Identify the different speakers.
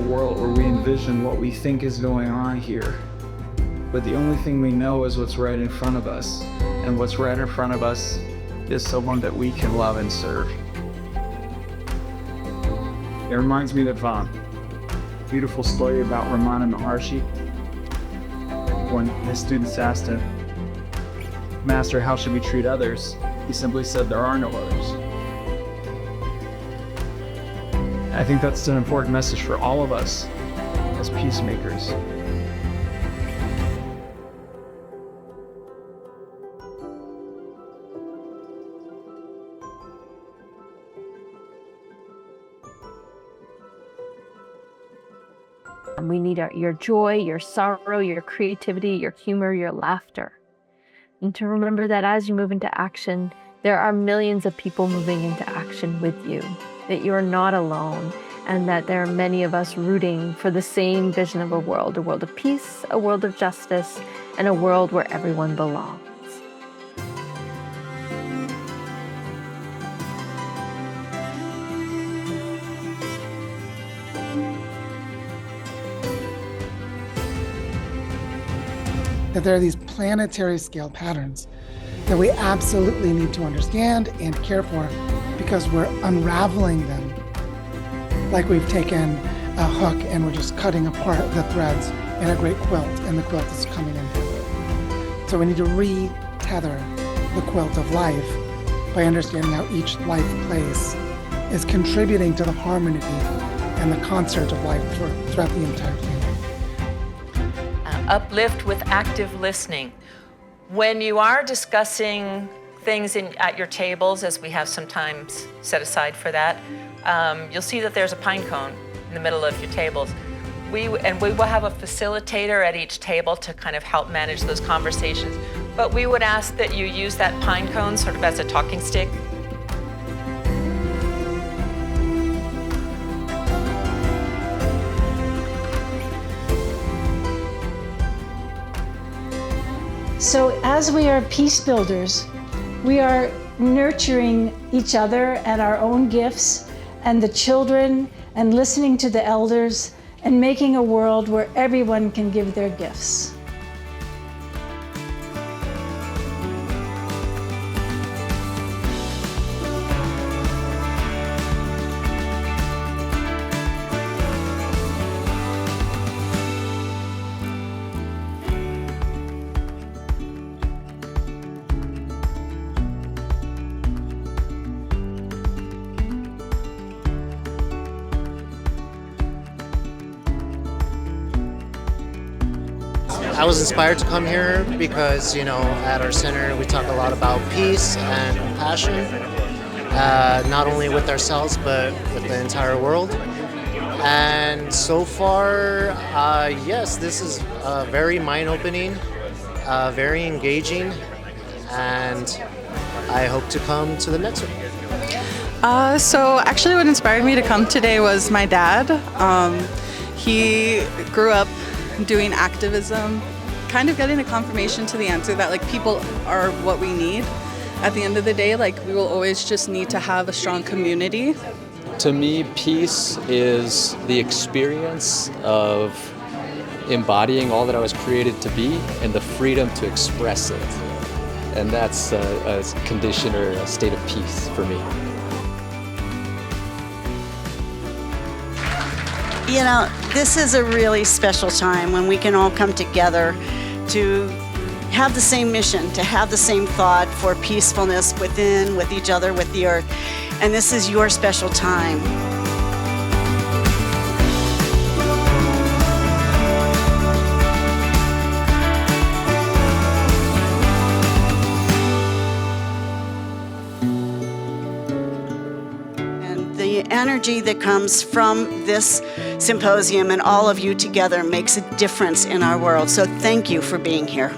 Speaker 1: World where we envision what we think is going on here. But the only thing we know is what's right in front of us. And what's right in front of us is someone that we can love and serve. It reminds me of a beautiful story about Ramana Maharshi. When his students asked him, "Master, how should we treat others?" He simply said, "There are no others." I think that's an important message for all of us as peacemakers.
Speaker 2: We need your joy, your sorrow, your creativity, your humor, your laughter. And to remember that as you move into action, there are millions of people moving into action with you, that you're not alone, and that there are many of us rooting for the same vision of a world of peace, a world of justice, and a world where everyone belongs.
Speaker 3: That there are these planetary scale patterns that we absolutely need to understand and care for, because we're unraveling them like we've taken a hook and we're just cutting apart the threads in a great quilt, and the quilt is coming in. So we need to re-tether the quilt of life by understanding how each life place is contributing to the harmony and the concert of life throughout the entire planet.
Speaker 4: Uplift with active listening. When you are discussing things at your tables, as we have some time set aside for that, you'll see that there's a pine cone in the middle of your tables. We will have a facilitator at each table to kind of help manage those conversations. But we would ask that you use that pine cone sort of as a talking stick.
Speaker 5: So as we are peace builders, we are nurturing each other and our own gifts and the children, and listening to the elders, and making a world where everyone can give their gifts.
Speaker 6: I was inspired to come here because, at our center we talk a lot about peace and compassion, not only with ourselves but with the entire world. And so far, yes, this is very mind-opening, very engaging, and I hope to come to the next one.
Speaker 7: So actually what inspired me to come today was my dad. He grew up doing activism, kind of getting a confirmation to the answer that people are what we need. At the end of the day, we will always just need to have a strong community.
Speaker 8: To me, peace is the experience of embodying all that I was created to be and the freedom to express it. And that's a condition or a state of peace for me.
Speaker 9: This is a really special time when we can all come together to have the same mission, to have the same thought for peacefulness within, with each other, with the earth. And this is your special time. the energy that comes from this symposium and all of you together makes a difference in our world. So thank you for being here.